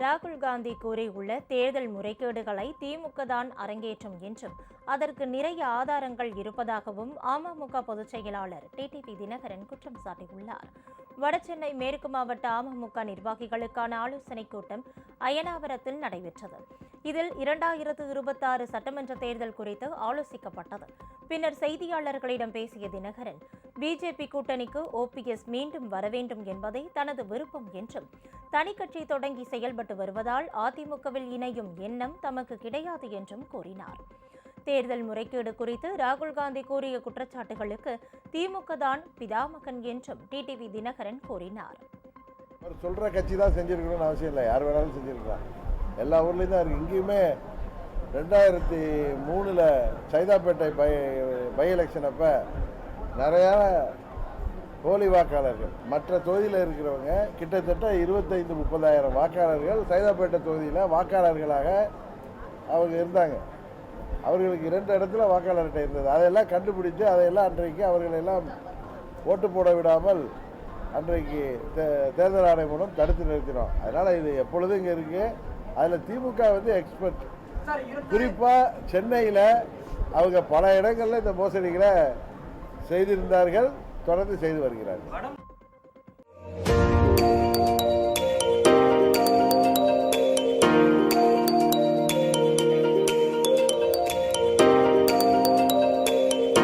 ராகுல் காந்தி கூறியுள்ள தேர்தல் முறைகேடுகளை திமுக தான் அரங்கேற்றும் என்றும் அதற்கு நிறைய ஆதாரங்கள் இருப்பதாகவும் அமமுக பொதுச் செயலாளர் டிடிவி தினகரன் குற்றம் சாட்டியுள்ளார். வடசென்னை மேற்கு மாவட்ட அமமுக நிர்வாகிகளுக்கான ஆலோசனைக் கூட்டம் அயனாவரத்தில் நடைபெற்றது. இதில் 2026 சட்டமன்ற தேர்தல் குறித்து ஆலோசிக்கப்பட்டது. பின்னர் செய்தியாளர்களிடம் பேசிய தினகரன், பிஜேபி கூட்டணிக்கு OPS மீண்டும் வர வேண்டும் என்பதே தனது விருப்பம் என்றும், தனிக்கட்சி தொடங்கி செயல்பட்டு வருவதால் அதிமுகவில் இணையும் எண்ணம் தமக்கு கிடையாது என்றும் கூறினார். தேர்தல் முறைகேடு குறித்து ராகுல் காந்தி கூறிய குற்றச்சாட்டுகளுக்கு திமுக தான் பிதாமகன் என்றும் டிடிவி தினகரன் கூறினார். அவர் சொல்ற கட்சி தான் செஞ்சிருக்கணும்னு அவசியம் இல்லை, யார் வேணாலும் செஞ்சிருக்கலாம். எல்லா ஊர்லேயும் தான் இருக்கு. இங்கேயுமே 2003 சைதாப்பேட்டை பை எலெக்ஷன் அப்போ நிறையா போலி வாக்காளர்கள், மற்ற தொகுதியில் இருக்கிறவங்க கிட்டத்தட்ட 25-30,000 வாக்காளர்கள் சைதாப்பேட்டை தொகுதியில் வாக்காளர்களாக அவங்க இருந்தாங்க. அவர்களுக்கு 2 இடத்துல வாக்காளர் அட்டை இருந்தது. அதையெல்லாம் கண்டுபிடிச்சு அதையெல்லாம் அன்றைக்கு அவர்களெல்லாம் ஓட்டு போட விடாமல் அன்றைக்கு தேர்தல் ஆணையம் மூலம் தடுத்து நிறுத்தினோம். அதனால் இது எப்பொழுதும் இங்கே இருக்குது. அதில் திமுக எக்ஸ்பர்ட். குறிப்பாக சென்னையில் அவங்க பல இடங்களில் இந்த மோசடிகளை செய்திருந்தார்கள், தொடர்ந்து செய்து வருகிறார்கள்.